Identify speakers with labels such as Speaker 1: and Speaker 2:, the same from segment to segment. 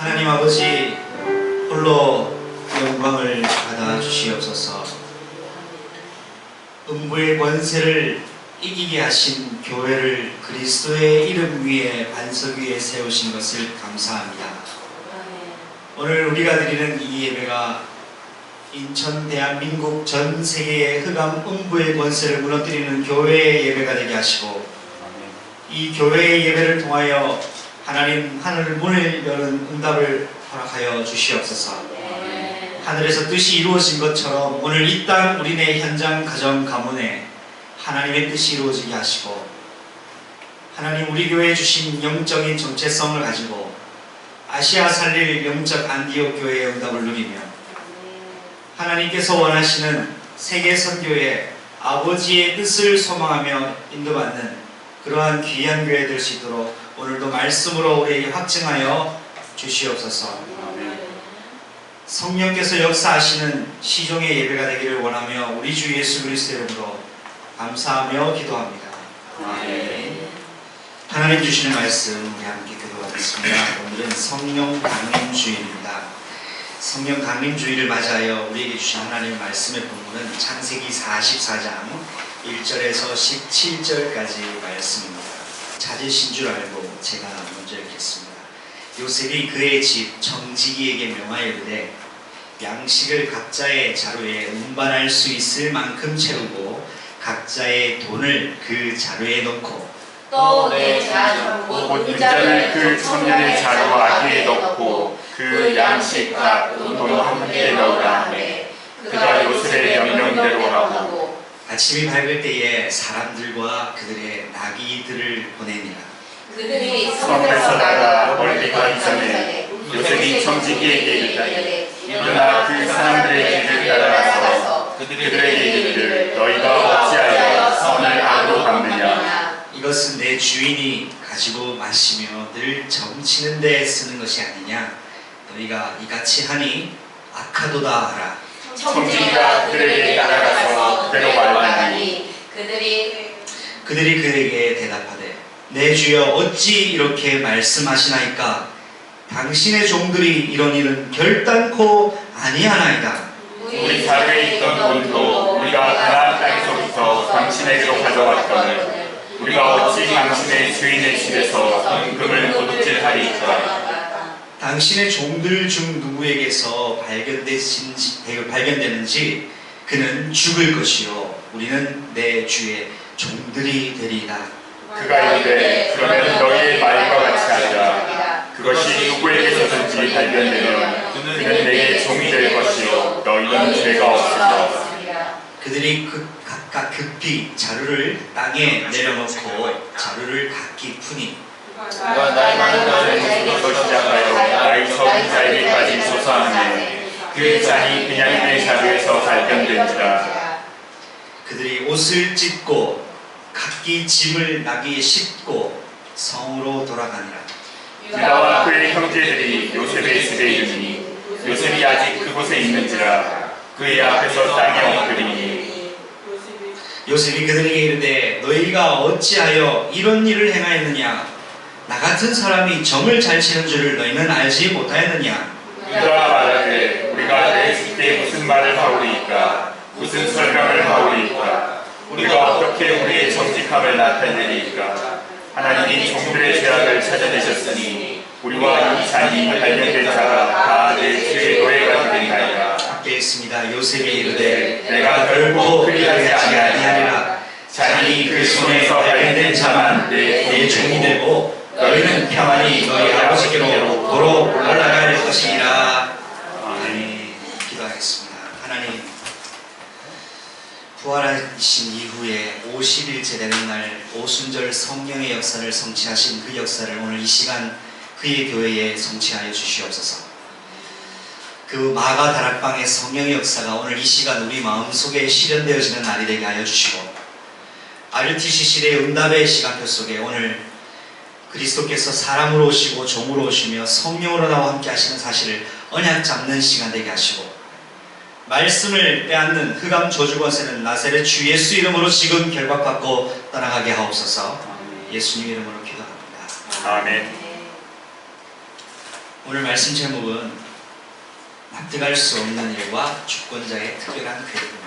Speaker 1: 하나님 아버지 홀로 영광을 받아 주시옵소서. 음부의 권세를 이기게 하신 교회를 그리스도의 이름 위에 반석 위에 세우신 것을 감사합니다. 오늘 우리가 드리는 이 예배가 인천 대한민국 전 세계의 흑암 음부의 권세를 무너뜨리는 교회의 예배가 되게 하시고, 이 교회의 예배를 통하여 하나님 하늘 문을 여는 응답을 허락하여 주시옵소서. 하늘에서 뜻이 이루어진 것처럼 오늘 이 땅 우리네 현장 가정 가문에 하나님의 뜻이 이루어지게 하시고, 하나님 우리 교회에 주신 영적인 정체성을 가지고 아시아 살릴 영적 안디옥 교회의 응답을 누리며 하나님께서 원하시는 세계 선교의 아버지의 뜻을 소망하며 인도받는 그러한 귀한 교회 될 수 있도록 오늘도 말씀으로 우리에게 확증하여 주시옵소서. 성령께서 역사하시는 시종의 예배가 되기를 원하며 우리 주 예수 그리스도의 이름으로 감사하며 기도합니다. 아멘. 하나님 주시는 말씀 우리 함께 기도하겠습니다. 오늘은 성령 강림 주일입니다. 성령 강림 주일을 맞이하여 우리에게 주신 하나님의 말씀의 본문은 창세기 44장 1절에서 17절까지 말씀입니다. 찾으신 줄 알고 제가 먼저 읽겠습니다. 요셉이 그의 집 청지기에게 명하여 이르되 양식을 각자의 자루에 운반할 수 있을 만큼 채우고 각자의 돈을 그 자루에 넣고
Speaker 2: 또 내 문자를 그 청년의 자루 안에 넣고 그 양식과 돈 함께 넣으라 하매 그가 요셉의 명령대로 하고
Speaker 1: 아침이 밝을 때에 사람들과 그들의 나귀들을 보내니라.
Speaker 2: 그들이 성에서 나가 멀리 가기 전에 요셉이 청지기에게 이르되 일어나 그 사람들의 길을 따라가서 그들에게 이르기를 너희가 어찌하여 선을 악으로 갚느냐.
Speaker 1: 이것은 내 주인이 가지고 마시며 늘 점치는 데 쓰는 것이 아니냐. 너희가 이같이 하니 악하도다 하라.
Speaker 2: 청지기가 그들에게 따라가서 그대로 말하니 그들이
Speaker 1: 그에게 대답하되 내 주여 어찌 이렇게 말씀하시나이까. 당신의 종들이 이런 일은 결단코 아니하나이다.
Speaker 2: 우리 자루에 있던 돈도 우리가 가나안 땅에서부터 당신에게로 가져왔거늘 우리가 어찌 당신의 주인의 집에서 은금을 도둑질하리이까.
Speaker 1: 당신의 종들 중 누구에게서 발견되는지 그는 죽을 것이요 우리는 내 주의 종들이 되리이다.
Speaker 2: 그가 이르되 그러면 너희의 말과 같이 하자. 그것이 누구에게서든지 발견되면 그는 내게 종이 될 것이요 너희는 죄가 없으리라.
Speaker 1: 그들이 각각 급히 자루를 땅에 내려놓고 자루를 각기 푸니
Speaker 2: 그가 나의 많은 자에게부터 시작하여 나의 적은 자에게까지 조사하며 그 잔이 그냥의 자루에서 발견된지라.
Speaker 1: 그들이 옷을 찢고 각기 짐을 나귀에 싣고 성으로 돌아가니라.
Speaker 2: 유다와 그의 형제들이 요셉의 집에 이르니 요셉이 아직 그곳에 있는지라. 그의 앞에서 땅에 엎드리니
Speaker 1: 요셉이 그들에게 이르되 너희가 어찌하여 이런 일을 행하였느냐. 나 같은 사람이 점을 잘 치는 줄을 너희는 알지 못하였느냐.
Speaker 2: 유다가 말하되 우리가 내 집에 무슨 말을 하오리이까. 무슨 설명을 하오리이까. 우리가 어떻게 우리의 정직함을 나타내리이까. 하나님이 종들의 죄악을 찾아내셨으니 우리와 이 잔이 발견된 자가 다 내 죄의 노예가 되리나이다.
Speaker 1: 앞에 있습니다. 요셉이 이르되
Speaker 2: 내가 결코 그리하지 아니하리라. 잔이 그 손에서 발견된 자만 내
Speaker 1: 종이 되고 너희는 평안히 너희 아버지께로 도로 올라갈 것이니라. 아멘. 기도하겠습니다. 하나님, 부활하신 이후에 50일째 되는 날 오순절 성령의 역사를 성취하신 그 역사를 오늘 이 시간 그의 교회에 성취하여 주시옵소서. 그 마가 다락방의 성령의 역사가 오늘 이 시간 우리 마음속에 실현되어지는 날이 되게 하여 주시고, RTC 시대의 응답의 시간표 속에 오늘 그리스도께서 사람으로 오시고 종으로 오시며 성령으로 나와 함께 하시는 사실을 언약 잡는 시간 되게 하시고, 말씀을 빼앗는 흑암 저주 권세는 나사렛 주 예수 이름으로 지금 결박받고 떠나가게 하옵소서. 예수님 이름으로 기도합니다.
Speaker 2: 아멘.
Speaker 1: 오늘 말씀 제목은 납득할 수 없는 일과 주권자의 특별한 계획입니다.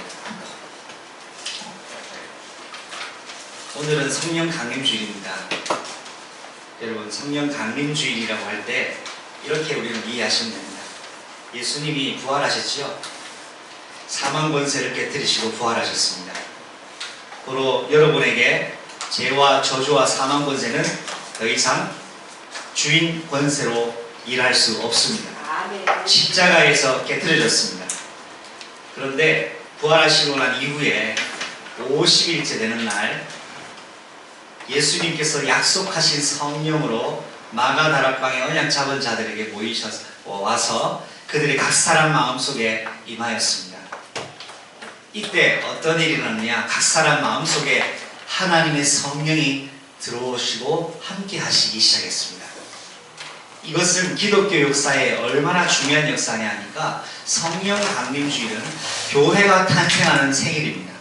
Speaker 1: 오늘은 성령 강림주일입니다. 여러분, 성령 강림주일이라고 할 때 이렇게 우리는 이해하시면 됩니다. 예수님이 부활하셨죠? 사망 권세를 깨뜨리시고 부활하셨습니다. 고로 여러분에게 죄와 저주와 사망 권세는 더 이상 주인 권세로 일할 수 없습니다. 십자가에서 깨뜨려졌습니다. 그런데 부활하시고 난 이후에 50일째 되는 날 예수님께서 약속하신 성령으로 마가다락방에 언약 잡은 자들에게 와서 그들의 각 사람 마음속에 임하였습니다. 이때 어떤 일이 일어났느냐? 각 사람 마음속에 하나님의 성령이 들어오시고 함께 하시기 시작했습니다. 이것은 기독교 역사에 얼마나 중요한 역사냐 하니까 성령 강림주일은 교회가 탄생하는 생일입니다.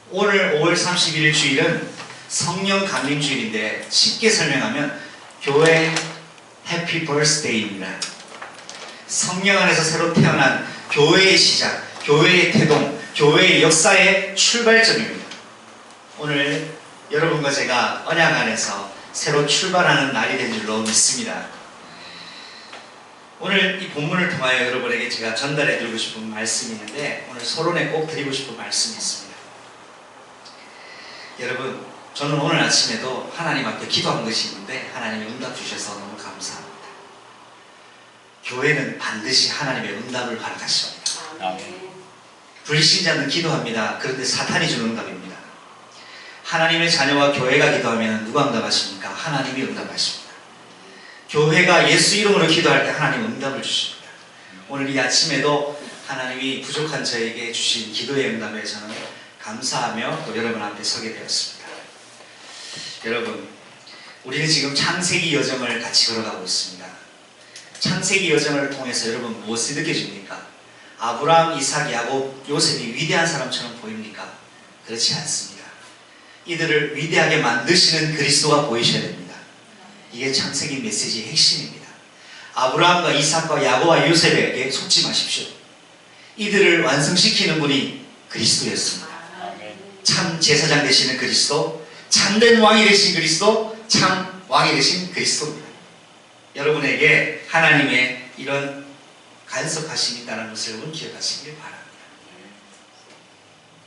Speaker 1: 오늘 5월 31일 주일은 성령 강림주일인데 쉽게 설명하면 교회 해피 버스데이입니다. 성령 안에서 새로 태어난 교회의 시작, 교회의 태동, 교회의 역사의 출발점입니다. 오늘 여러분과 제가 언약 안에서 새로 출발하는 날이 된 줄로 믿습니다. 오늘 이 본문을 통하여 여러분에게 제가 전달해 드리고 싶은 말씀이 있는데 오늘 서론에 꼭 드리고 싶은 말씀이 있습니다. 여러분, 저는 오늘 아침에도 하나님 앞에 기도한 것이 있는데 하나님이 응답 주셔서 너무 감사합니다. 교회는 반드시 하나님의 응답을 바라십니다. 불신자는 기도합니다. 그런데 사탄이 주는 응답입니다. 하나님의 자녀와 교회가 기도하면 누가 응답하십니까? 하나님이 응답하십니다. 교회가 예수 이름으로 기도할 때 하나님 응답을 주십니다. 오늘 이 아침에도 하나님이 부족한 저에게 주신 기도의 응답에 저는 감사하며 또 여러분 앞에 서게 되었습니다. 여러분, 우리는 지금 창세기 여정을 같이 걸어가고 있습니다. 창세기 여정을 통해서 여러분 무엇이 느껴집니까? 아브라함, 이삭, 야곱, 요셉이 위대한 사람처럼 보입니까? 그렇지 않습니다. 이들을 위대하게 만드시는 그리스도가 보이셔야 됩니다. 이게 창세기 메시지의 핵심입니다. 아브라함과 이삭과 야곱과 요셉에게 속지 마십시오. 이들을 완성시키는 분이 그리스도였습니다. 참 제사장 되시는 그리스도, 참된 왕이 되신 그리스도, 참 왕이 되신 그리스도입니다. 여러분에게 하나님의 이런 간섭하심이 있다는 것을 여러분 기억하시길 바랍니다.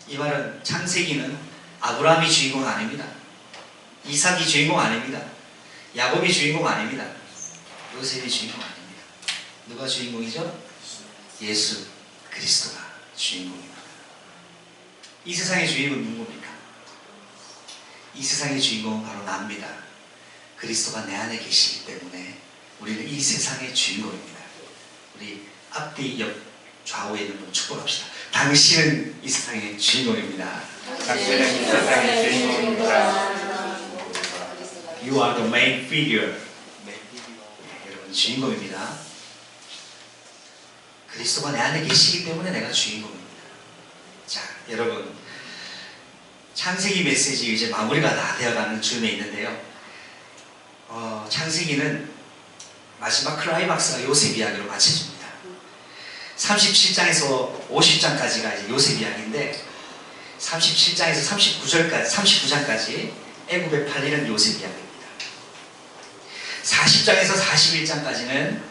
Speaker 1: 이 말은 창세기는 아브라함이 주인공 아닙니다. 이삭이 주인공 아닙니다. 야곱이 주인공 아닙니다. 요셉이 주인공 아닙니다. 누가 주인공이죠? 예수 그리스도가 주인공입니다. 이 세상의 주인공은 누굽니까? 이 세상의 주인공은 바로 나입니다. 그리스도가 내 안에 계시기 때문에 우리는 이 세상의 주인공입니다. 우리 앞뒤 옆 좌우에 있는 분 축복합시다. 당신은 이 세상의 주인공입니다.
Speaker 2: 당신은 이 세상의 주인공입니다.
Speaker 1: You are the main figure. 여러분 주인공입니다. 그리스도가 내 안에 계시기 때문에 내가 주인공입니다. 자, 여러분, 창세기 메시지 이제 마무리가 다 되어가는 즈음에 있는데요. 창세기는 마지막 클라이막스가 요셉 이야기로 마쳐집니다. 37장에서 50장까지가 이제 요셉 이야기인데 37장에서 39장까지 애굽에 팔리는 요셉 이야기입니다. 40장에서 41장까지는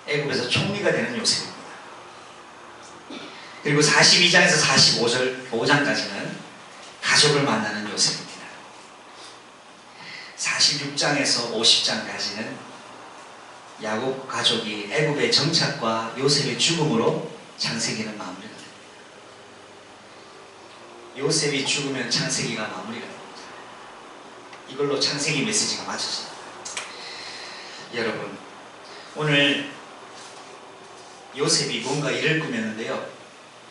Speaker 1: 애굽에서 총리가 되는 요셉입니다. 그리고 42장에서 45장까지는 가족을 만나는 요셉입니다. 46장에서 50장까지는 야곱 가족이 애굽의 정착과 요셉의 죽음으로 창세기는 마무리가 됩니다. 요셉이 죽으면 창세기가 마무리가 됩니다. 이걸로 창세기 메시지가 맞춰집니다. 여러분, 오늘 요셉이 뭔가 일을 꾸몄는데요.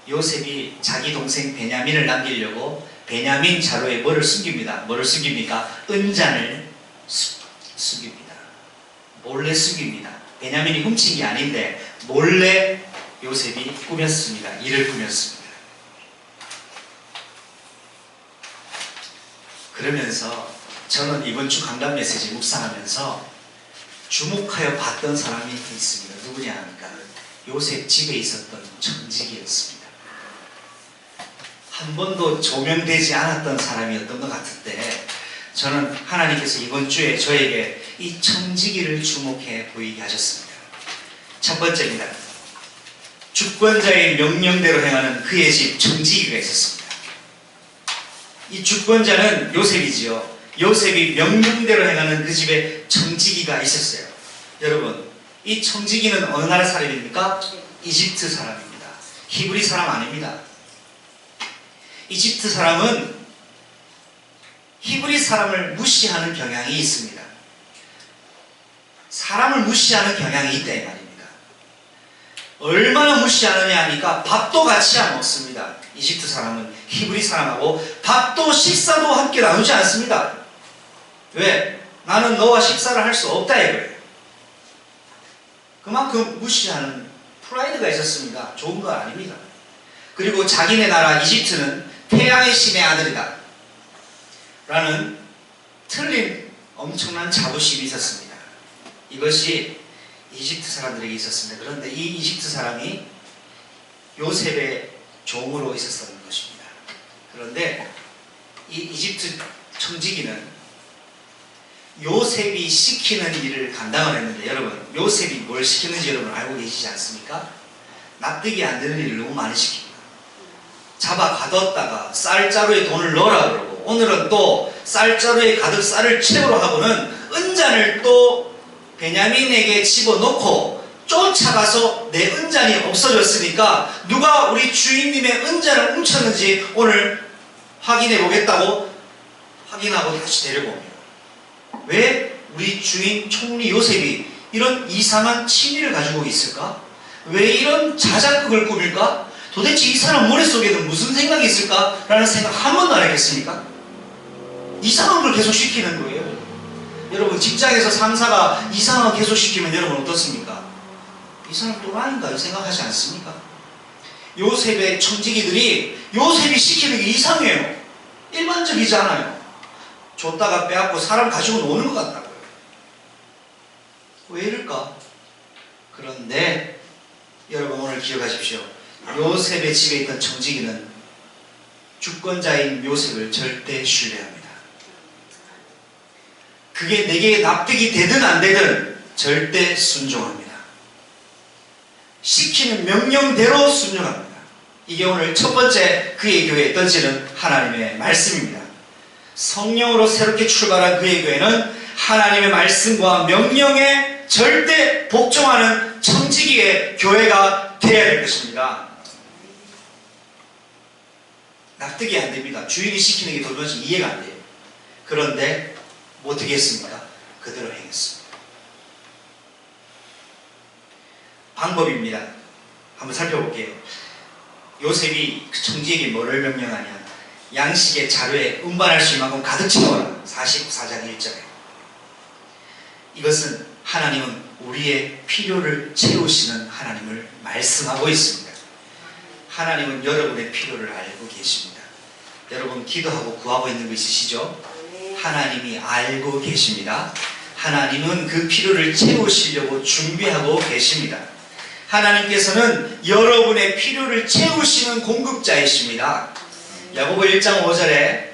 Speaker 1: 요셉이 자기 동생 베냐민을 남기려고 베냐민 자루에 뭐를 숨깁니다. 뭐를 숨깁니까? 은잔을 숨깁니다. 몰래 숨깁니다. 베냐민이 훔친 게 아닌데 몰래 요셉이 꾸몄습니다. 일을 꾸몄습니다. 그러면서 저는 이번 주 강단 메시지 묵상하면서 주목하여 봤던 사람이 있습니다. 누구냐 하니까 요셉 집에 있었던 청지기였습니다. 한 번도 조명되지 않았던 사람이었던 것 같은데 저는 하나님께서 이번 주에 저에게 이 청지기를 주목해 보이게 하셨습니다. 첫 번째입니다. 주권자의 명령대로 행하는 그의 집 청지기가 있었습니다. 이 주권자는 요셉이지요. 요셉이 명령대로 행하는 그 집에 청지기가 있었어요. 여러분, 이 청지기는 어느 나라 사람입니까? 이집트 사람입니다. 히브리 사람 아닙니다. 이집트 사람은 히브리 사람을 무시하는 경향이 있습니다. 사람을 무시하는 경향이 있다 이 말입니다. 얼마나 무시하느냐 하니까 밥도 같이 안 먹습니다. 이집트 사람은 히브리 사람하고 밥도 식사도 함께 나누지 않습니다. 왜? 나는 너와 식사를 할 수 없다 이거예요. 그만큼 무시하는 프라이드가 있었습니다. 좋은 건 아닙니다. 그리고 자기네 나라 이집트는 태양의 신의 아들이다 라는 틀린 엄청난 자부심이 있었습니다. 이것이 이집트 사람들에게 있었습니다. 그런데 이 이집트 사람이 요셉의 종으로 있었던 것입니다. 그런데 이 이집트 청지기는 요셉이 시키는 일을 감당을 했는데 여러분, 요셉이 뭘 시켰는지 여러분 알고 계시지 않습니까? 납득이 안 되는 일을 너무 많이 시킵니다. 잡아 가뒀다가 쌀자루에 돈을 넣으라 그러고, 오늘은 또 쌀자루에 가득 쌀을 채우라 하고는 은잔을 또 베냐민에게 집어넣고 쫓아가서 내 은잔이 없어졌으니까 누가 우리 주인님의 은잔을 훔쳤는지 오늘 확인해 보겠다고 확인하고 다시 데려옵니다. 왜 우리 주인 총리 요셉이 이런 이상한 취미를 가지고 있을까? 왜 이런 자작극을 꾸밀까? 도대체 이 사람 머릿속에는 무슨 생각이 있을까? 라는 생각 한 번도 안 했겠습니까? 이상한 걸 계속 시키는 거예요. 여러분, 직장에서 상사가 이상한 걸 계속 시키면 여러분 어떻습니까? 이 사람 또라이인가 생각하지 않습니까? 요셉의 청지기들이 요셉이 시키는 게 이상해요. 일반적이지 않아요. 줬다가 빼앗고 사람 가지고 노는 것 같다고요. 왜 이럴까? 그런데 여러분 오늘 기억하십시오. 요셉의 집에 있던 청지기는 주권자인 요셉을 절대 신뢰합니다. 그게 내게 납득이 되든 안 되든 절대 순종합니다. 시키는 명령대로 순종합니다. 이게 오늘 첫 번째 그의 교회에 던지는 하나님의 말씀입니다. 성령으로 새롭게 출발한 그의 교회는 하나님의 말씀과 명령에 절대 복종하는 청지기의 교회가 되어야 될 것입니다. 납득이 안 됩니다. 주인이 시키는 게 도무지 이해가 안 돼요. 그런데 어떻게 했습니까? 그대로 행했습니다. 방법입니다. 한번 살펴볼게요. 요셉이 그 청지에게 뭐를 명령하냐? 양식의 자루에 운반할 수 있는 만큼 가득 채워라. 44장 1절에. 이것은 하나님은 우리의 필요를 채우시는 하나님을 말씀하고 있습니다. 하나님은 여러분의 필요를 알고 계십니다. 여러분 기도하고 구하고 있는 거 있으시죠? 하나님이 알고 계십니다. 하나님은 그 필요를 채우시려고 준비하고 계십니다. 하나님께서는 여러분의 필요를 채우시는 공급자이십니다. 야고보 1장 5절에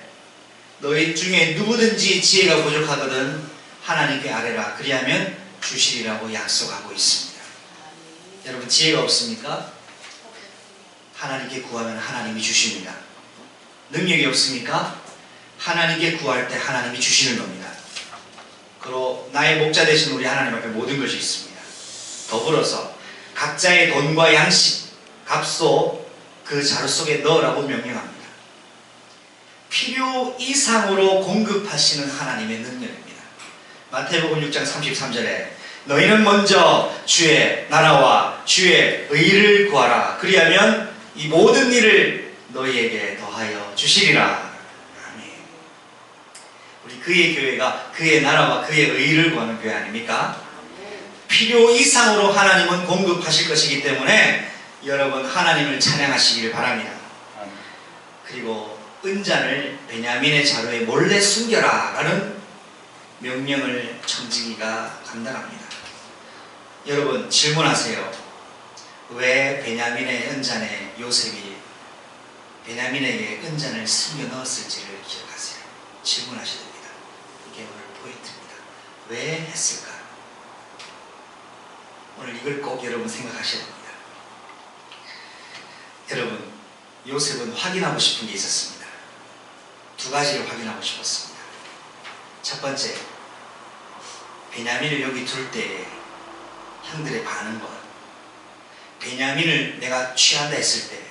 Speaker 1: 너희 중에 누구든지 지혜가 부족하거든 하나님께 아뢰라 그리하면 주시리라고 약속하고 있습니다. 여러분 지혜가 없습니까? 하나님께 구하면 하나님이 주십니다. 능력이 없습니까? 하나님께 구할 때 하나님이 주시는 겁니다. 그리고 나의 목자 되신 우리 하나님 앞에 모든 것이 있습니다. 더불어서 각자의 돈과 양식, 값소 그 자루 속에 넣으라고 명령합니다. 필요 이상으로 공급하시는 하나님의 능력입니다. 마태복음 6장 33절에 너희는 먼저 주의 나라와 주의 의를 구하라 그리하면 이 모든 일을 너희에게 더하여 주시리라. 아멘. 우리 그의 교회가 그의 나라와 그의 의를 구하는 교회 아닙니까? 필요 이상으로 하나님은 공급하실 것이기 때문에 여러분 하나님을 찬양하시기를 바랍니다. 그리고 은잔을 베냐민의 자루에 몰래 숨겨라 라는 명령을 청지기가 감당합니다. 여러분 질문하세요. 왜 베냐민의 은잔에 요셉이 베냐민에게 은잔을 숨겨 넣었을지를 기억하세요. 질문하셔야 됩니다. 이게 오늘 포인트입니다. 왜 했을까? 오늘 이걸 꼭 여러분 생각하셔야 됩니다. 여러분, 요셉은 확인하고 싶은 게 있었습니다. 두 가지를 확인하고 싶었습니다. 첫 번째, 베냐민을 여기 둘 때 형들의 반응과 베냐민을 내가 취한다 했을 때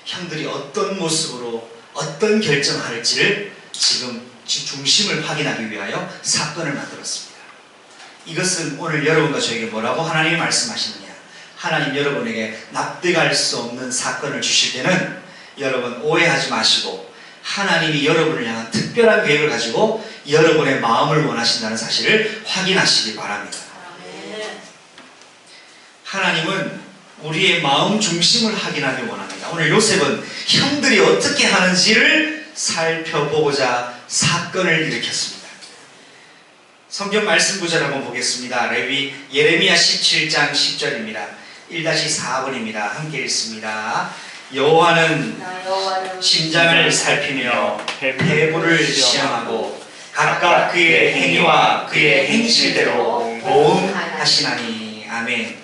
Speaker 1: 형들이 어떤 모습으로 어떤 결정할지를 지금 중심을 확인하기 위하여 사건을 만들었습니다. 이것은 오늘 여러분과 저에게 뭐라고 하나님이 말씀하시느냐? 하나님 여러분에게 납득할 수 없는 사건을 주실 때는 여러분 오해하지 마시고 하나님이 여러분을 향한 특별한 계획을 가지고 여러분의 마음을 원하신다는 사실을 확인하시기 바랍니다. 하나님은 우리의 마음 중심을 확인하기 원합니다. 오늘 요셉은 형들이 어떻게 하는지를 살펴보고자 사건을 일으켰습니다. 성경 말씀 구절 한번 보겠습니다. 레위 예레미야 17장 10절입니다. 1-4번입니다. 함께 읽습니다. 여호와는 심장을 살피며 배부를 시험하고 각각 그의 행위와 그의 행실대로 보응하시나니. 아멘.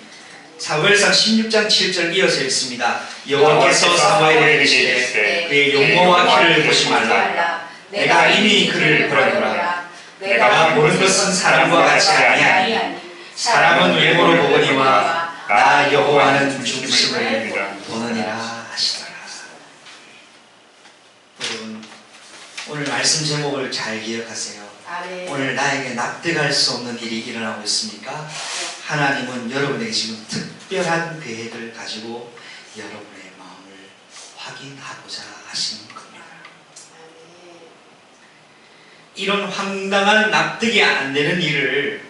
Speaker 1: 사무엘상 16장 7절 이어서 읽습니다. 여호와께서 사무엘에게 이르시되 그의 용모와 키를 보지 말라. 내가 이미 그를 보았노라. 내가 보는 것은 사람과 같이 아니하니 사람은 외모로 보거니와 나 여호와는 중심을 보느니라 하시더라. 여러분 오늘 말씀 제목을 잘 기억하세요. 오늘 나에게 납득할 수 없는 일이 일어나고 있습니까? 하나님은 여러분에게 지금 특별한 계획을 가지고 여러분의 마음을 확인하고자 하시는 겁니다. 이런 황당한 납득이 안 되는 일을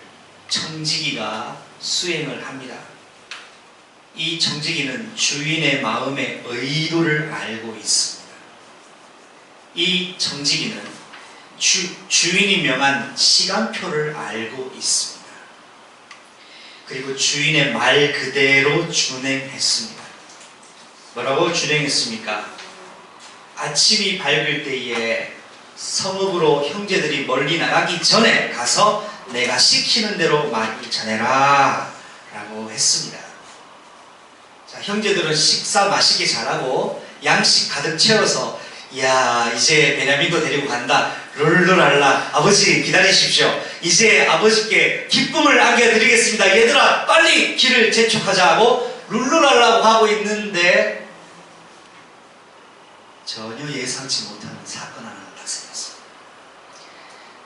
Speaker 1: 청지기가 수행을 합니다. 이 청지기는 주인의 마음의 의도를 알고 있습니다. 이 청지기는 주인이 명한 시간표를 알고 있습니다. 그리고 주인의 말 그대로 준행했습니다. 뭐라고 준행했습니까? 아침이 밝을 때에 성읍으로 형제들이 멀리 나가기 전에 가서 내가 시키는 대로 말을 전해라 라고 했습니다. 자, 형제들은 식사 맛있게 잘하고 양식 가득 채워서 야 이제 베냐민도 데리고 간다. 룰루랄라. 아버지 기다리십시오. 이제 아버지께 기쁨을 안겨드리겠습니다. 얘들아 빨리 길을 재촉하자 하고 룰루랄라고 하고 있는데 전혀 예상치 못하는 사건 하나가 발생했습니다.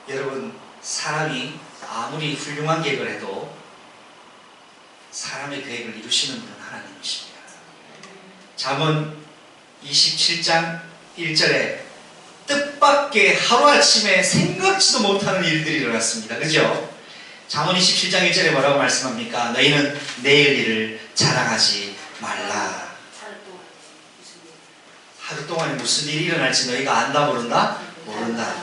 Speaker 1: 여러분 사람이 아무리 훌륭한 계획을 해도 사람의 계획을 이루시는 분은 하나님이십니다. 잠언 27장 1절에 뜻밖의 하루아침에 생각지도 못하는 일들이 일어났습니다. 그죠? 잠언 27장 1절에 뭐라고 말씀합니까? 너희는 내일 일을 자랑하지 말라. 하루 동안에 무슨 일이 일어날지 너희가 안다 모른다? 모른다.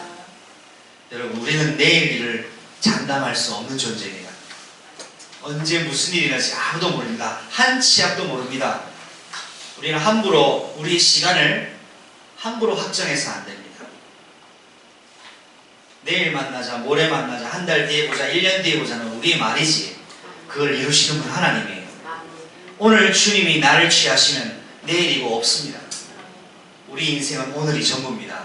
Speaker 1: 여러분 우리는 내일 일을 장담할 수 없는 존재입니다. 언제 무슨 일이 날지 아무도 모릅니다. 한 치 앞도 모릅니다. 우리는 함부로 우리의 시간을 함부로 확정해서 안 됩니다. 내일 만나자, 모레 만나자, 한 달 뒤에 보자, 1년 뒤에 보자는 우리의 말이지 그걸 이루시는 분 하나님이에요. 오늘 주님이 나를 취하시면 내일이고 없습니다. 우리 인생은 오늘이 전부입니다.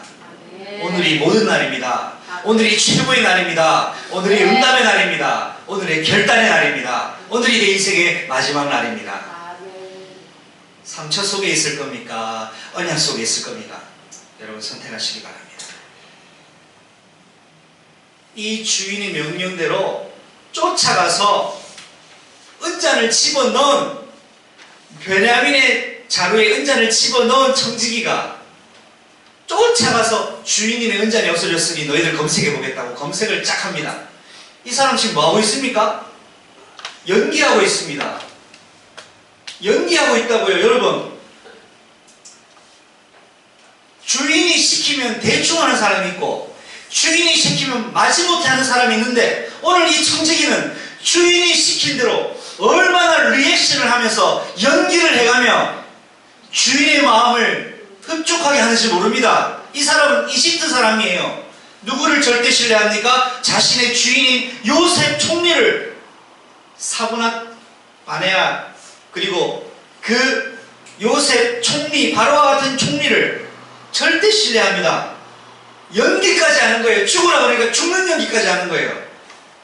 Speaker 1: 오늘이 모든 날입니다. 오늘이 최고의 날입니다. 오늘이 응답의 날입니다. 오늘의 결단의 날입니다. 오늘이 내 인생의 마지막 날입니다. 상처 속에 있을 겁니까? 언약 속에 있을 겁니까? 여러분 선택하시기 바랍니다. 이 주인의 명령대로 쫓아가서 은잔을 집어넣은 베냐민의 자루에 은잔을 집어넣은 청지기가 쫓아가서 주인님의 은잔이 없어졌으니 너희들 검색해보겠다고 검색을 쫙 합니다. 이 사람 지금 뭐하고 있습니까? 연기하고 있습니다. 연기하고 있다고요. 여러분 주인이 시키면 대충 하는 사람이 있고 주인이 시키면 마지못해 하는 사람이 있는데, 오늘 이 청지기는 주인이 시킨 대로 얼마나 리액션을 하면서 연기를 해가며 주인의 마음을 흡족하게 하는지 모릅니다. 이 사람은 이집트 사람이에요. 누구를 절대 신뢰합니까? 자신의 주인인 요셉 총리를, 사브낫 바네아, 그리고 그 요셉 총리, 바로와 같은 총리를 절대 신뢰합니다. 연기까지 하는 거예요. 죽으라 그러니까 죽는 연기까지 하는 거예요.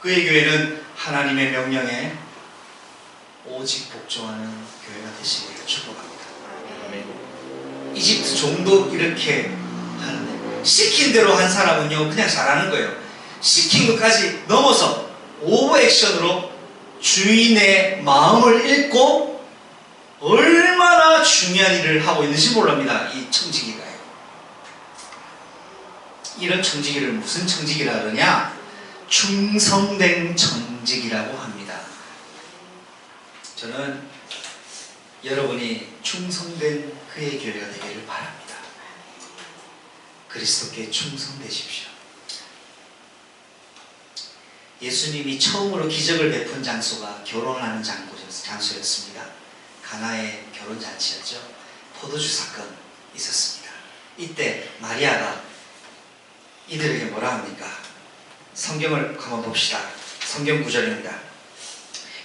Speaker 1: 그의 교회는 하나님의 명령에 오직 복종하는 교회가 되시기를 축복합니다. 이집트 종도 이렇게 하는데, 시킨 대로 한 사람은요 그냥 잘하는 거예요. 시킨 것까지 넘어서 오버 액션으로 주인의 마음을 읽고 얼마나 중요한 일을 하고 있는지 모릅니다. 이 청지기가요. 이런 청지기를 무슨 청지기라 그러냐? 충성된 청지기라고 합니다. 저는 여러분이 충성된 그의 교회가 되기를 바랍니다. 그리스도께 충성되십시오. 예수님이 처음으로 기적을 베푼 장소가 결혼하는 장소였습니다. 가나의 결혼잔치였죠. 포도주 사건 있었습니다. 이때 마리아가 이들에게 뭐라 합니까? 성경을 한번 봅시다. 성경 구절입니다.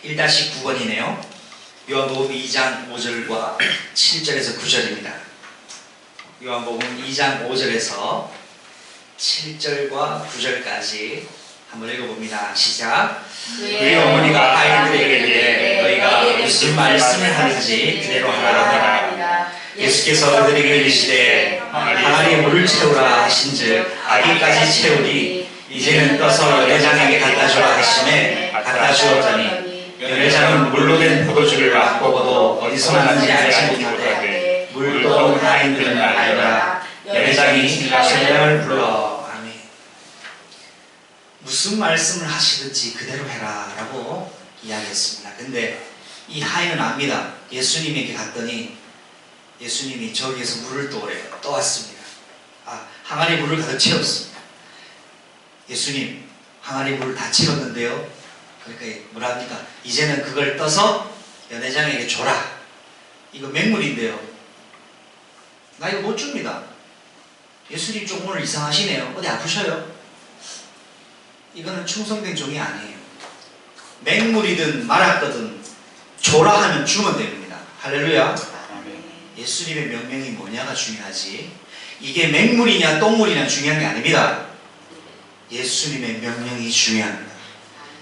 Speaker 1: 1-9번이네요. 요한복음 2장 5절과 7절에서 9절입니다. 요한복음 2장 5절에서 7절과 9절까지 한번 읽어봅니다. 시작. 그의 어머니가 아이들에게 이르되 너희가 무슨 말씀을 하는지 그대로 하라. 예수께서 그들에게 이르시되 항아리에 물을 채우라 하신즉 아기까지 채우니 이제는 떠서 연회장에게 갖다 주라 하시매 갖다 주었더니 연회장은 물로 된 포도주를 맛보고도 어디서 났는지 알지 못하되 물도 하인들은 알더라. 연회장이 신랑을 불러. 아멘. 무슨 말씀을 하시든지 그대로 해라 라고 이야기했습니다. 근데 이 하인은 압니다. 예수님에게 갔더니 예수님이 저기에서 물을 떠왔습니다. 항아리 물을 가득 채웠습니다. 예수님, 항아리 물을 다 채웠는데요. 그러니까 뭐라 합니까? 이제는 그걸 떠서 연회장에게 줘라. 이거 맹물인데요. 나 이거 못 줍니다. 예수님 좀 오늘 이상하시네요. 어디 아프셔요? 이거는 충성된 종이 아니에요. 맹물이든 말았거든 줘라 하면 주면 됩니다. 할렐루야. 예수님의 명령이 뭐냐가 중요하지, 이게 맹물이냐 똥물이냐 중요한 게 아닙니다. 예수님의 명령이 중요합니다.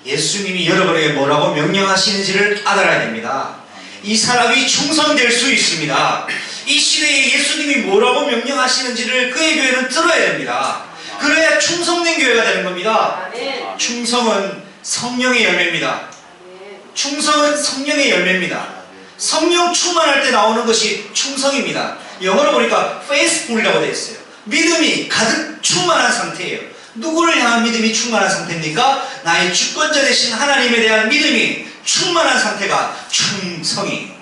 Speaker 1: 예수님이 여러분에게 뭐라고 명령하시는지를 알아야 됩니다. 이 사람이 충성될 수 있습니다. 이 시대에 예수님이 뭐라고 명령하시는지를 그의 교회는 들어야 됩니다. 그래야 충성된 교회가 되는 겁니다. 충성은 성령의 열매입니다. 충성은 성령의 열매입니다. 성령 충만할 때 나오는 것이 충성입니다. 영어로 보니까 faithful이라고 되어 있어요. 믿음이 가득 충만한 상태예요. 누구를 향한 믿음이 충만한 상태입니까? 나의 주권자 되신 하나님에 대한 믿음이 충만한 상태가 충성이에요.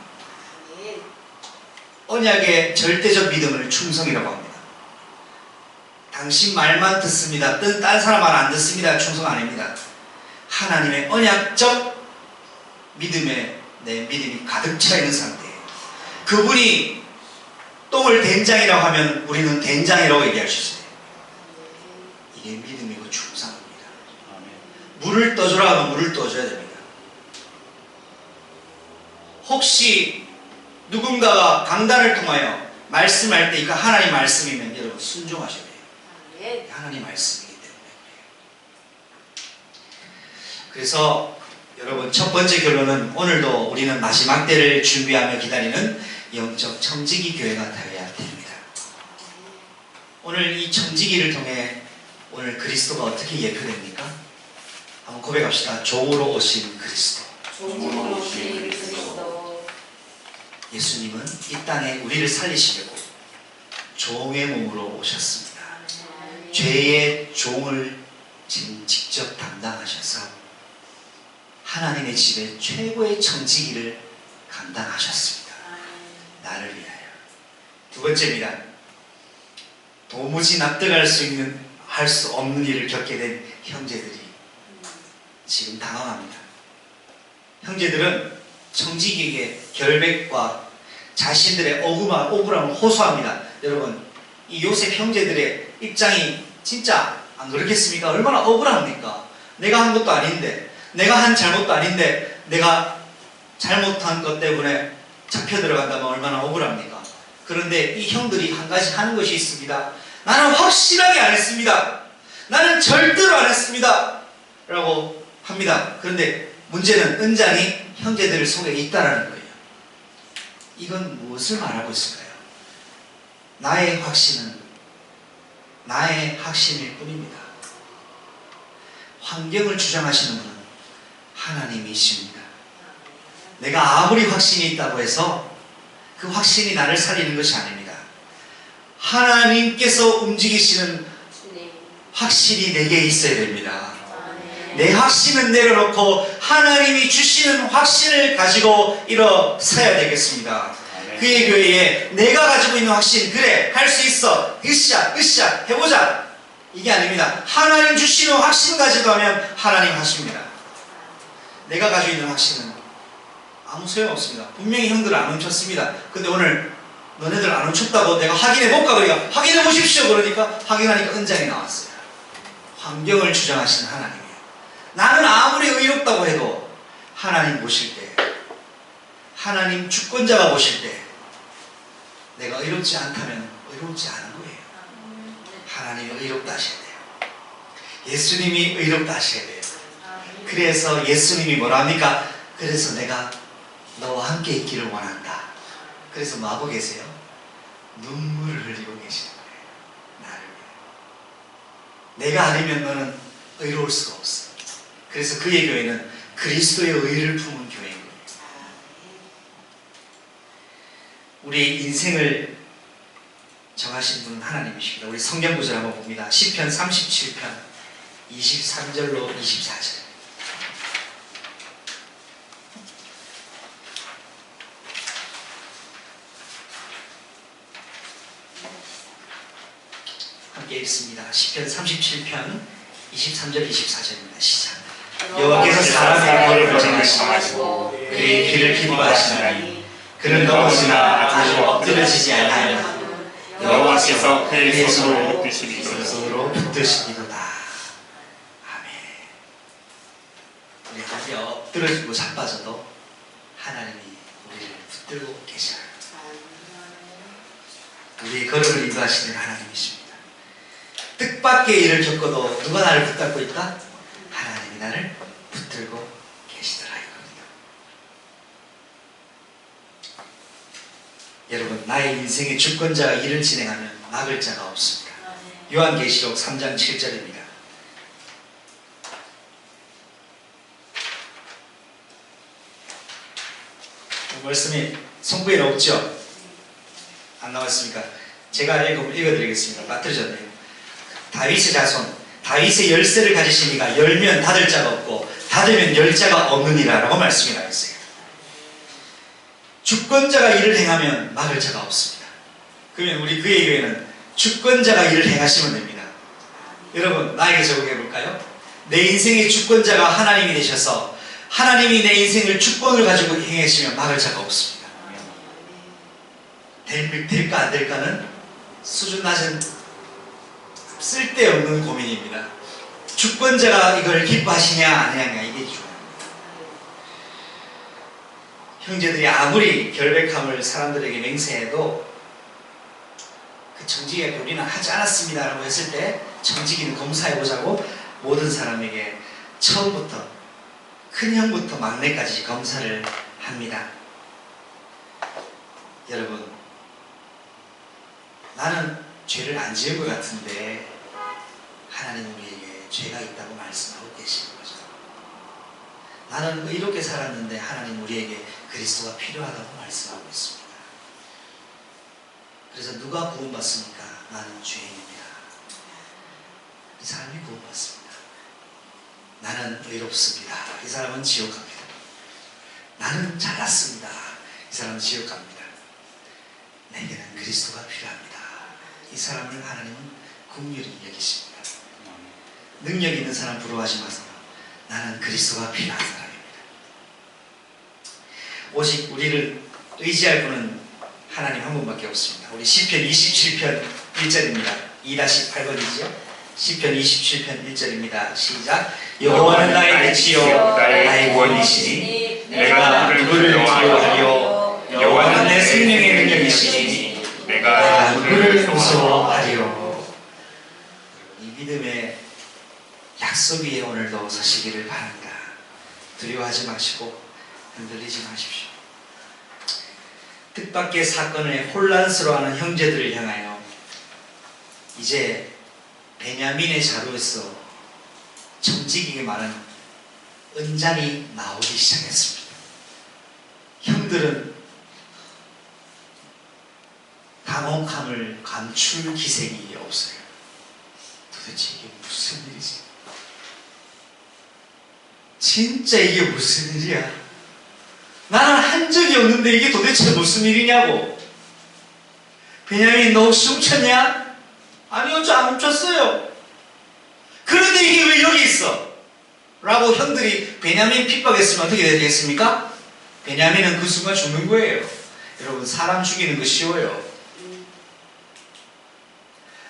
Speaker 1: 언약의 절대적 믿음을 충성이라고 합니다. 당신 말만 듣습니다. 다른 사람 말 안 듣습니다. 충성 아닙니다. 하나님의 언약적 믿음에 내 믿음이 가득 차 있는 상태예요. 그분이 똥을 된장이라고 하면 우리는 된장이라고 얘기할 수 있어요. 이게 믿음이고 충성입니다. 물을 떠주라 하면 물을 떠줘야 됩니다. 혹시 누군가가 강단을 통하여 말씀할 때 이거 하나님 말씀이면 여러분 순종하셔야 돼요. 하나님 말씀이기 때문에. 그래서 여러분 첫 번째 결론은 오늘도 우리는 마지막 때를 준비하며 기다리는 영적 청지기 교회가 되어야 됩니다. 오늘 이 청지기를 통해 오늘 그리스도가 어떻게 예표됩니까? 한번 고백합시다. 종으로 오신 그리스도.
Speaker 3: 종으로 오신 그리스도.
Speaker 1: 예수님은 이 땅에 우리를 살리시려고 종의 몸으로 오셨습니다. 죄의 종을 직접 담당하셔서 하나님의 집에 최고의 청지기를 감당하셨습니다. 나를 위하여. 두 번째입니다. 도무지 납득할 수 할 수 없는 일을 겪게 된 형제들이 지금 당황합니다. 형제들은 청지기에게 결백과 자신들의 억울함을 호소합니다. 여러분, 이 요셉 형제들의 입장이 진짜 안 그렇겠습니까? 얼마나 억울합니까? 내가 한 것도 아닌데, 내가 한 잘못도 아닌데, 내가 잘못한 것 때문에 잡혀 들어간다면 얼마나 억울합니까? 그런데 이 형들이 한 가지 하는 것이 있습니다. 나는 확실하게 안 했습니다. 나는 절대로 안 했습니다. 라고 합니다. 그런데 문제는 은장이 형제들 속에 있다라는 거예요. 이건 무엇을 말하고 있을까요? 나의 확신은 나의 확신일 뿐입니다. 환경을 주장하시는 분은 하나님이십니다. 내가 아무리 확신이 있다고 해서 그 확신이 나를 살리는 것이 아닙니다. 하나님께서 움직이시는 확신이 내게 있어야 됩니다. 내 확신은 내려놓고 하나님이 주시는 확신을 가지고 일어서야 되겠습니다. 그의 교회에 내가 가지고 있는 확신, 그래 할 수 있어, 으쌰 해보자, 이게 아닙니다. 하나님 주시는 확신 가지고 하면 하나님 하십니다. 내가 가지고 있는 확신은 아무 소용없습니다. 분명히 형들은 안 훔쳤습니다. 근데 오늘 너네들 안 훔쳤다고 내가 확인해볼까? 그러니까 확인해보십시오. 그러니까 확인하니까 은장이 나왔어요. 환경을 주장하시는 하나님이에요. 나는 아무리 의롭다고 해도 하나님 보실 때, 하나님 주권자가 보실 때 내가 의롭지 않다면 의롭지 않은 거예요. 하나님이 의롭다 하셔야 돼요. 예수님이 의롭다 하셔야 돼요. 그래서 예수님이 뭐라 합니까? 그래서 내가 너와 함께 있기를 원한다. 그래서 뭐 하고 계세요? 눈물을 흘리고 계시는 거예요. 나를 위해. 내가 아니면 너는 의로울 수가 없어. 그래서 그의 교회는 그리스도의 의를 품은 교회인 거예요. 우리 인생을 정하신 분은 하나님이십니다. 우리 성경 구절 한번 봅니다. 시편 37편 23절로 24절. 함께 읽습니다. 시편 37편 23절 24절입니다. 시작. 여호와께서 사람의 머리를 정하시고 그의 길을 기뻐하시나니 그는 넘어지나 다시 엎드려지지 아니하며
Speaker 2: 여호와께서 그의 손으로
Speaker 1: 붙드시리로다. 아멘. 우리 다시 엎드려지고 자빠져도 하나님이 우리를 붙들고 계셔요. 우리의 걸음을 인도하시는 하나님이십니다. 뜻밖의 일을 겪어도 누가 나를 붙잡고 있다? 하나님이 나를 붙들고 계시더라 이겁니다. 여러분, 나의 인생의 주권자가 일을 진행하면 막을 자가 없습니다. 요한계시록 3장 7절입니다. 말씀이 송구에 없죠? 안 나왔습니까? 제가 읽어드리겠습니다. 빠뜨려졌네요. 다윗의 자손, 다윗의 열쇠를 가지신 이가 열면 닫을 자가 없고 닫으면 열 자가 없느니라 라고 말씀이 나있어요. 주권자가 일을 행하면 막을 자가 없습니다. 그러면 우리 그의 교회는 주권자가 일을 행하시면 됩니다. 여러분, 나에게 적용해 볼까요? 내 인생의 주권자가 하나님이 되셔서 하나님이 내 인생을 주권을 가지고 행하시면 막을 자가 없습니다. 될까 안 될까는 수준 낮은 쓸데없는 고민입니다. 주권자가 이걸 기뻐하시냐 안 하냐 이게 중요합니다. 형제들이 아무리 결백함을 사람들에게 맹세해도 그 청지기가 우리는 하지 않았습니다 라고 했을 때 청지기는 검사해보자고 모든 사람에게 처음부터 큰 형부터 막내까지 검사를 합니다. 여러분, 나는 죄를 안 지은 것 같은데 하나님은 우리에게 죄가 있다고 말씀하고 계시는 거죠. 나는 의롭게 살았는데 하나님 우리에게 그리스도가 필요하다고 말씀하고 있습니다. 그래서 누가 구원받습니까? 나는 죄인입니다. 이 사람이 구원받습니다. 나는 의롭습니다. 이 사람은 지옥 갑니다. 나는 잘났습니다. 이 사람은 지옥 갑니다. 내게는 그리스도가 필요합니다. 이 사람을 하나님은 긍휼히 여기십니다. 능력 있는 사람 부러워하지 마세요. 나는 그리스도가 필요한 사람입니다. 오직 우리를 의지할 분은 하나님 한 분밖에 없습니다. 우리 시편 27편 1절입니다. 2-8번이죠. 시편 27편 1절입니다. 시작. 여호와는 나의 빛이요 나의 구원이시니 내가 누구를 두려워하리요. 여호와는 내 생명의 능력이시니 내가 누구를 무서워하리요. 이 믿음의 약속 위에 오늘도 서시기를 바랍니다. 두려워하지 마시고 흔들리지 마십시오. 뜻밖의 사건에 혼란스러워하는 형제들을 향하여 이제 베냐민의 자루에서 정직이게 말하는 은잔이 나오기 시작했습니다. 형들은 당혹함을 감출 기색이 없어요. 도대체 이게 무슨 일이지? 진짜 이게 무슨 일이야? 나는 한 적이 없는데 이게 도대체 무슨 일이냐고. 베냐민 너 혹시 훔쳤냐? 아니요, 저 안 훔쳤어요. 그런데 이게 왜 여기 있어? 라고 형들이 베냐민 핍박했으면 어떻게 되겠습니까? 베냐민은 그 순간 죽는 거예요. 여러분, 사람 죽이는 거 쉬워요.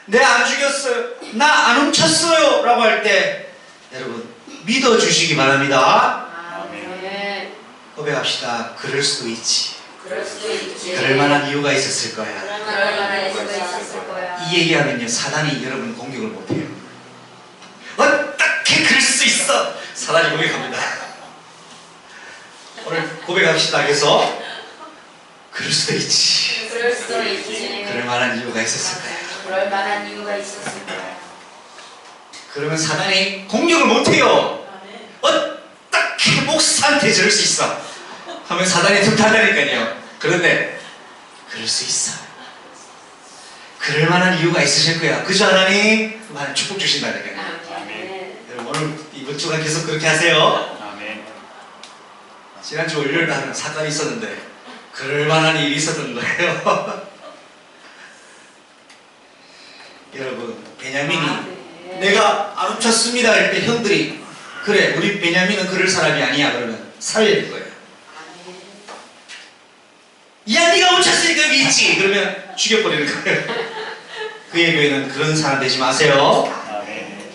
Speaker 1: 내가 안 죽였어요, 나 안 훔쳤어요 라고 할 때 여러분 믿어주시기 바랍니다.
Speaker 3: 아멘.
Speaker 1: 고백합시다. 그럴 수도 있지.
Speaker 3: 그럴 수도 있지.
Speaker 1: 그럴 만한 이유가 있었을 거야.
Speaker 3: 그럴 만한 이유가 있었을 거야.
Speaker 1: 이 얘기하면요, 사단이 여러분 공격을 못해요. 어떻게 그럴 수 있어? 사단이 공격합니다. 오늘 고백합시다. 그래서 그럴 수도 있지.
Speaker 3: 그럴 수도 있지.
Speaker 1: 그럴 만한 이유가 있었을 거야.
Speaker 3: 그럴 만한 이유가 있었을 거야.
Speaker 1: 그러면 사단이 공격을 못해요.
Speaker 3: 아멘.
Speaker 1: 어떻게 목사한테 저럴 수 있어? 하면 사단이 틈타다니까요. 그런데 그럴 수 있어. 그럴 만한 이유가 있으실 거야. 그죠, 하나님? 하나님 축복 주신다니까요.
Speaker 3: 아멘.
Speaker 1: 여러분, 오늘 이번 주간 계속 그렇게 하세요.
Speaker 2: 아멘.
Speaker 1: 지난주 월요일에 하는 사건이 있었는데 그럴 만한 일이 있었던 거예요. 여러분, 베냐민이 내가 안 훔쳤습니다 할 때 형들이 그래, 우리 베냐민은 그럴 사람이 아니야 그러면 살릴 거예요. 야, 네가 훔쳤으니까 여기 있지 그러면 죽여버리는 거예요. 그의 교회는 그런 사람 되지 마세요.
Speaker 2: 아멘.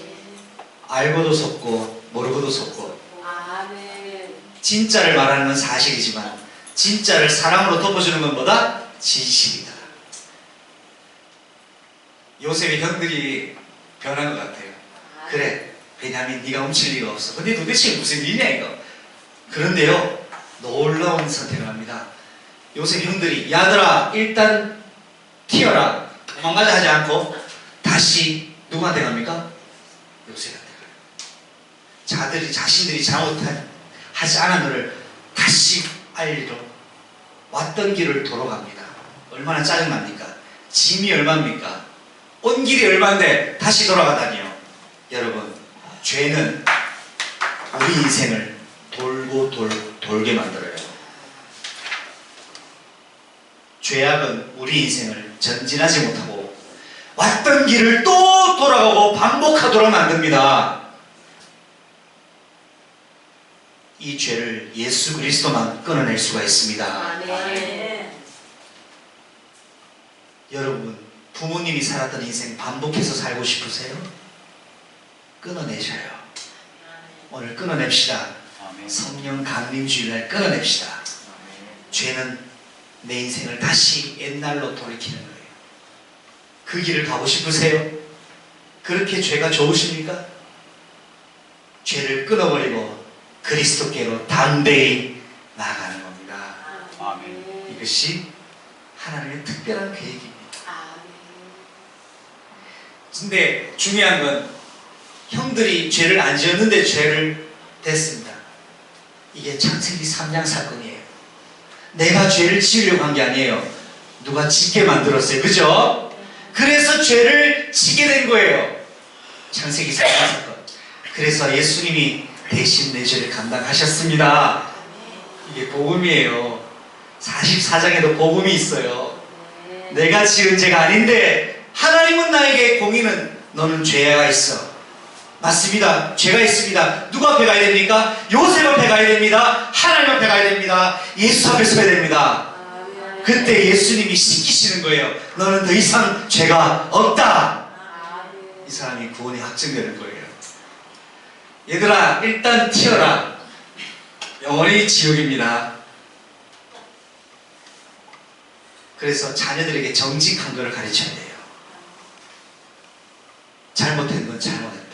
Speaker 1: 알고도 속고 모르고도 속고.
Speaker 3: 아멘.
Speaker 1: 진짜를 말하는 건 사실이지만 진짜를 사랑으로 덮어주는 건 뭐다? 진실이다. 요셉의 형들이 변한 것 같아요. 그래, 베냐민 네가 훔칠 리가 없어. 근데 도대체 무슨 일이냐 이거. 그런데요, 놀라운 선택을 합니다. 요셉 형들이 야들아 일단 튀어라, 도망가자 하지 않고 다시 누구한테 갑니까? 요셉한테 가요. 자신들이 잘못하지 않은 것을 다시 알리러 왔던 길을 돌아갑니다. 얼마나 짜증납니까? 짐이 얼마입니까? 온 길이 얼마인데 다시 돌아가다니요. 여러분, 죄는 우리 인생을 돌고 돌게 만들어요. 죄악은 우리 인생을 전진하지 못하고 왔던 길을 또 돌아가고 반복하도록 만듭니다. 이 죄를 예수 그리스도만 끊어낼 수가 있습니다.
Speaker 3: 아멘.
Speaker 1: 여러분, 부모님이 살았던 인생 반복해서 살고 싶으세요? 끊어내셔요. 오늘 끊어냅시다.
Speaker 2: 아멘.
Speaker 1: 성령 강림주일날 끊어냅시다. 죄는 내 인생을 다시 옛날로 돌이키는 거예요. 그 길을 가고 싶으세요? 그렇게 죄가 좋으십니까? 죄를 끊어버리고 그리스도께로 담대히 나아가는 겁니다.
Speaker 2: 아멘.
Speaker 1: 이것이 하나님의 특별한 계획입니다. 근데 중요한 건 형들이 죄를 안 지었는데 죄를 됐습니다. 이게 창세기 3장 사건이에요. 내가 죄를 지으려고 한 게 아니에요. 누가 짓게 만들었어요. 그죠? 그래서 죄를 지게 된 거예요. 창세기 3장 사건. 그래서 예수님이 대신 내 죄를 감당하셨습니다. 이게 복음이에요. 44장에도 복음이 있어요. 내가 지은 죄가 아닌데 하나님은 나에게 공의는 너는 죄가 있어. 맞습니다. 죄가 있습니다. 누구 앞에 가야 됩니까? 요셉 앞에 가야 됩니다. 하나님 앞에 가야 됩니다. 예수 앞에 서야 됩니다.
Speaker 3: 아멘.
Speaker 1: 그때 예수님이 씻기시는 거예요. 너는 더 이상 죄가 없다. 이 사람이 구원이 확정되는 거예요. 얘들아, 일단 튀어라. 영원히 지옥입니다. 그래서 자녀들에게 정직한 것을 가르쳐야 돼요. 잘못한 건 잘못했다.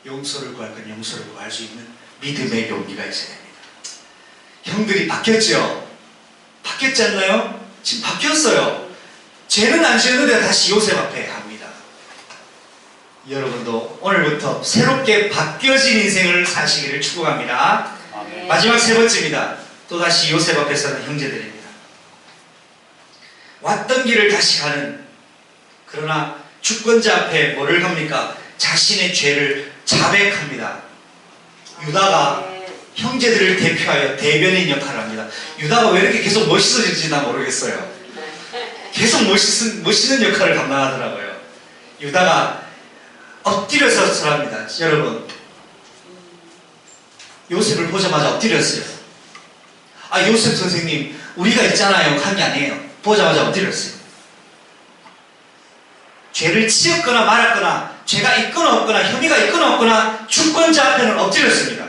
Speaker 1: 용서를 구할 건 용서를 구할 수 있는 믿음의 용기가 있어야 됩니다. 형들이 바뀌었죠? 바뀌었지 않나요? 지금 바뀌었어요. 죄는 안 지었는데 다시 요셉 앞에 갑니다. 여러분도 오늘부터 새롭게 바뀌어진 인생을 사시기를 축복합니다.
Speaker 3: 아멘.
Speaker 1: 마지막 세 번째입니다. 또다시 요셉 앞에 서는 형제들입니다. 왔던 길을 다시 가는, 그러나 주권자 앞에 뭐를 합니까? 자신의 죄를 자백합니다. 유다가 형제들을 대표하여 대변인 역할을 합니다. 유다가 왜 이렇게 계속 멋있어질지 나 모르겠어요. 계속 멋있는 역할을 감당하더라고요. 유다가 엎드려서 설합니다. 여러분, 요셉을 보자마자 엎드렸어요. 아, 요셉 선생님, 우리가 있잖아요 한 게 아니에요. 보자마자 엎드렸어요. 죄를 지었거나 말았거나, 죄가 있거나 없거나, 혐의가 있거나 없거나, 주권자 앞에는 엎드렸습니다.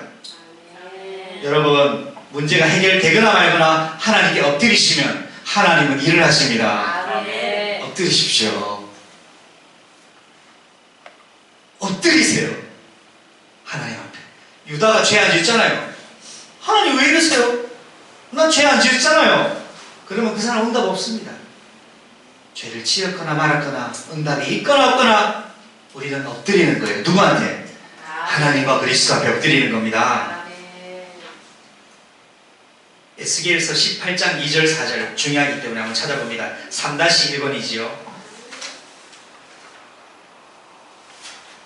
Speaker 1: 여러분, 문제가 해결되거나 말거나 하나님께 엎드리시면 하나님은 일을 하십니다.
Speaker 3: 아멘.
Speaker 1: 엎드리십시오. 엎드리세요. 하나님 앞에. 유다가 죄 안 지었잖아요. 하나님 왜 이러세요? 난 죄 안 지었잖아요. 그러면 그 사람 응답 없습니다. 죄를 지었거나 말았거나 응답이 있거나 없거나 우리는 엎드리는 거예요. 누구한테? 하나님과 그리스도 앞에 엎드리는 겁니다.
Speaker 3: 아멘.
Speaker 1: 에스겔서 18장 2절 4절 중요하기 때문에 한번 찾아봅니다. 3-1번이지요.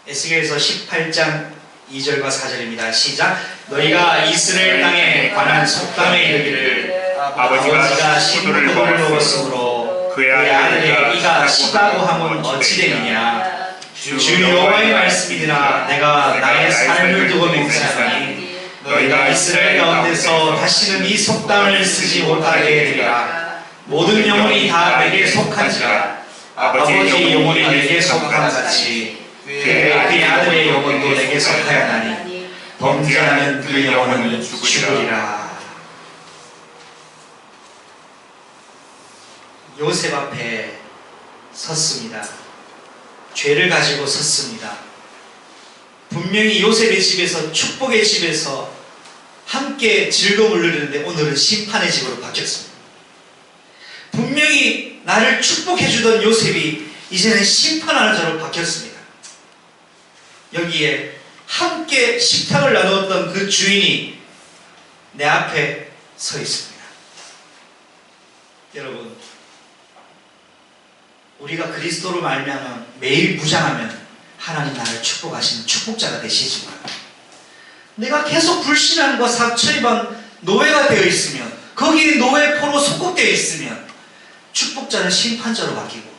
Speaker 1: 에스겔서 18장 2절과 4절입니다. 시작. 너희가 이스라엘 땅에 관한 속담에 이르기를 아버지가 신부를 먹었으므로 그의 아들의 이가 시다고 함은 어찌 되느냐. 주 여호와의 말씀이니라. 내가 나의 삶을 두고 맹세하노니 너희가 이스라엘 가운데서 다시는 이 속담을 쓰지 못하게 되리라. 모든 영혼이 다 내게 속한지라. 아버지의 영혼이 내게 속한 같이 그의 아들의 영혼도 내게 속하였나니 범죄하는 그 영혼은 죽으리라. 요셉 앞에 섰습니다. 죄를 가지고 섰습니다. 분명히 요셉의 집에서, 축복의 집에서 함께 즐거움을 누리는데 오늘은 심판의 집으로 바뀌었습니다. 분명히 나를 축복해주던 요셉이 이제는 심판하는 자로 바뀌었습니다. 여기에 함께 식탁을 나누었던 그 주인이 내 앞에 서 있습니다. 여러분, 우리가 그리스도로 말미암아 매일 무장하면 하나님 나를 축복하시는 축복자가 되시지만, 내가 계속 불신앙과 사처위반 노예가 되어 있으면, 거기에 노예포로 속국되어 있으면 축복자는 심판자로 바뀌고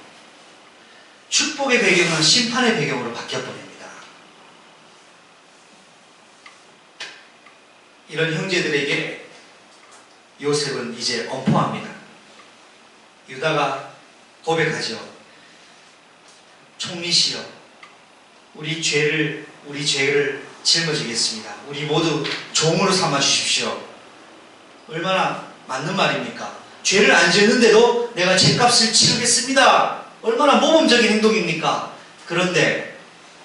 Speaker 1: 축복의 배경은 심판의 배경으로 바뀌어버립니다. 이런 형제들에게 요셉은 이제 엄포합니다. 유다가 고백하죠. 총리시여, 우리 죄를 짊어지겠습니다. 우리 모두 종으로 삼아 주십시오. 얼마나 맞는 말입니까? 죄를 안 지었는데도 내가 죄값을 치르겠습니다. 얼마나 모범적인 행동입니까? 그런데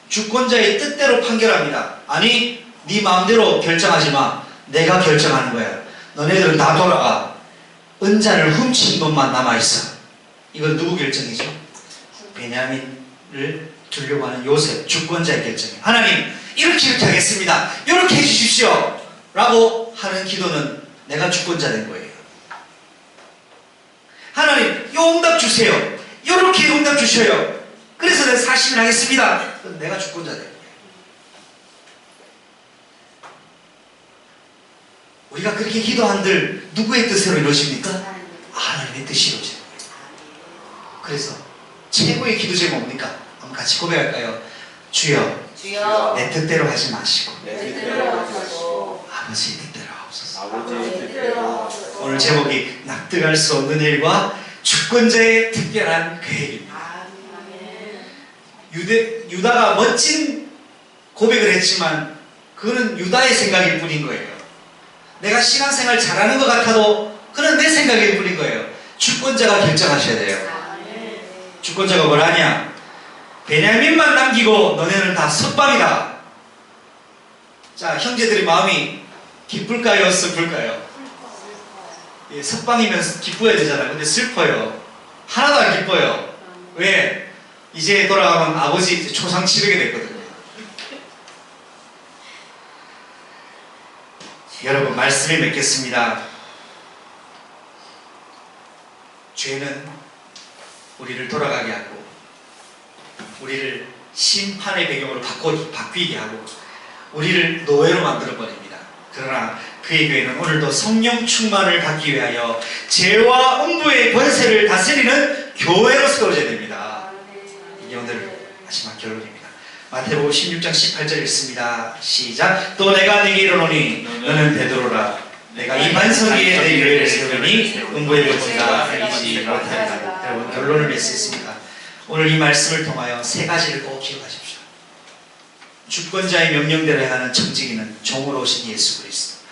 Speaker 1: 주권자의 뜻대로 판결합니다. 아니, 네 마음대로 결정하지 마. 내가 결정하는 거야. 너네들은 다 돌아가. 은자를 훔친 돈만 남아있어. 이건 누구 결정이죠? 베냐민을 주려고 하는 요셉, 주권자의 결정이에요. 하나님, 이렇게 하겠습니다. 이렇게 해주십시오. 라고 하는 기도는 내가 주권자 된 거예요. 하나님, 이 응답 주세요. 이렇게 응답 주셔요. 그래서 내가 40일 하겠습니다. 그럼 내가 주권자 된 거예요. 우리가 그렇게 기도한들 누구의 뜻으로 이루어집니까? 하나님의 뜻이 이루어지는 거예요. 그래서 최고의 기도 제목 뭡니까? 한번 같이 고백할까요? 주여,
Speaker 3: 주여
Speaker 1: 내 뜻대로 하지 마시고
Speaker 2: 내
Speaker 3: 내
Speaker 2: 뜻대로
Speaker 3: 뜻대로
Speaker 2: 하시고
Speaker 3: 하시고
Speaker 1: 아버지 뜻대로 하옵소서.
Speaker 2: 아버지의
Speaker 3: 내
Speaker 2: 뜻대로
Speaker 3: 뜻대로 하시고
Speaker 1: 오늘 제목이 납득할 수 없는 일과 주권자의 특별한 계획입니다.
Speaker 3: 아멘
Speaker 1: 유다가 멋진 고백을 했지만 그거는 유다의 생각일 뿐인 거예요. 내가 신앙생활 잘하는 것 같아도 그건 내 생각일 뿐인 거예요. 주권자가 결정하셔야 돼요.
Speaker 3: 아멘
Speaker 1: 주권자가 뭐라냐? 베냐민만 남기고 너네는 다 석방이다. 자, 형제들의 마음이 기쁠까요? 슬플까요? 예, 석방이면 기뻐야 되잖아요. 근데 슬퍼요. 하나도 안 기뻐요. 왜? 이제 돌아가면 아버지 이제 초상 치르게 됐거든요. 여러분, 말씀을 맺겠습니다. 죄는 우리를 돌아가게 하고 우리를 심판의 배경으로 바뀌게 하고 우리를 노예로 만들어버립니다. 그러나 그의 교회는 오늘도 성령 충만을 받기 위하여 죄와 음부의 권세를 다스리는 교회로 세워져야 됩니다. 이게 오늘 마지막 결론입니다. 마태복음 16장 18절 읽습니다. 시작. 또 내가 네게 이르노니 너는 베드로라. 내가 이 반석 위에 내 교회를 세우니 음부의 권세가 이기지 못하리라. 여러분, 결론을 낼 수 있습니다. 오늘 이 말씀을 통하여 세 가지를 꼭 기억하십시오. 주권자의 명령대로 행하는 청지기는 종으로 오신 예수 그리스도.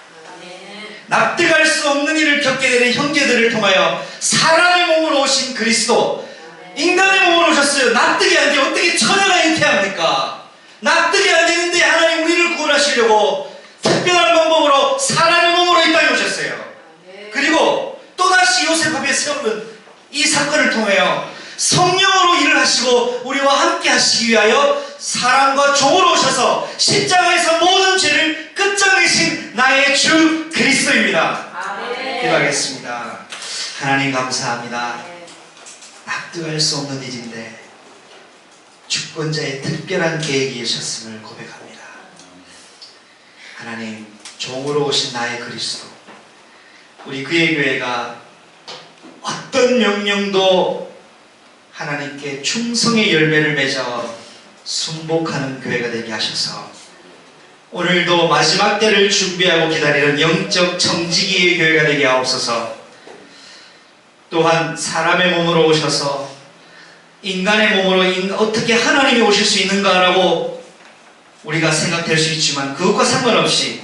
Speaker 1: 납득할 수 없는 일을 겪게 되는 형제들을 통하여 사람의 몸으로 오신 그리스도. 인간의 몸으로 오셨어요. 납득이 안 돼. 어떻게 처녀가 잉태합니까? 납득이 안 되는데 하나님 우리를 구원하시려고 특별한 방법으로 사람의 몸으로 이 땅에 오셨어요. 그리고 또다시 요셉 앞에 세우는 이 사건을 통하여 성령으로 일을 하시고 우리와 함께 하시기 위하여 사람과 종으로 오셔서 십자가에서 모든 죄를 끝장내신 나의 주 그리스도입니다. 기도하겠습니다. 하나님 감사합니다. 납득할 수 없는 일인데 주권자의 특별한 계획이 있었음을 고백합니다. 하나님, 종으로 오신 나의 그리스도, 우리 그의 교회가 어떤 명령도 하나님께 충성의 열매를 맺어 순복하는 교회가 되게 하셔서 오늘도 마지막 때를 준비하고 기다리는 영적 청지기의 교회가 되게 하옵소서. 또한 사람의 몸으로 오셔서 인간의 몸으로 어떻게 하나님이 오실 수 있는가라고 우리가 생각될 수 있지만 그것과 상관없이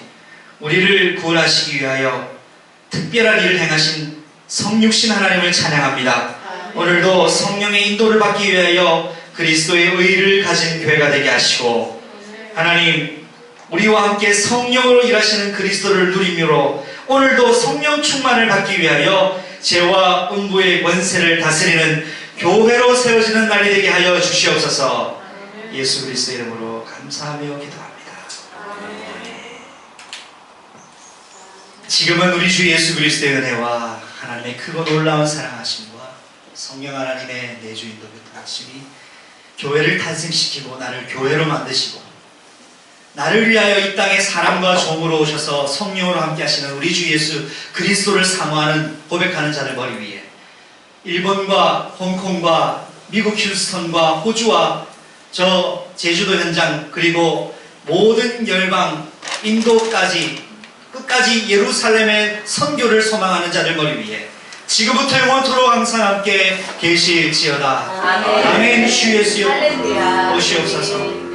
Speaker 1: 우리를 구원하시기 위하여 특별한 일을 행하신 성육신 하나님을 찬양합니다. 오늘도 성령의 인도를 받기 위하여 그리스도의 의를 가진 교회가 되게 하시고 하나님, 우리와 함께 성령으로 일하시는 그리스도를 누림으로 오늘도 성령 충만을 받기 위하여 죄와 음부의 권세를 다스리는 교회로 세워지는 날이 되게 하여 주시옵소서. 예수 그리스도 이름으로 감사하며 기도합니다. 지금은 우리 주 예수 그리스도의 은혜와 하나님의 크고 놀라운 사랑하심과 성령 하나님의 내주인도 교통하심이 교회를 탄생시키고 나를 교회로 만드시고 나를 위하여 이 땅에 사람과 종으로 오셔서 성령으로 함께 하시는 우리 주 예수 그리스도를 사모하는 고백하는 자들 머리 위에 일본과 홍콩과 미국 휴스턴과 호주와 저 제주도 현장 그리고 모든 열방 인도까지 끝까지 예루살렘의 선교를 소망하는 자들 머리 위에 지금부터 영원토록 항상 함께 계실지어다. 아멘. 주 예수여 오시옵소서.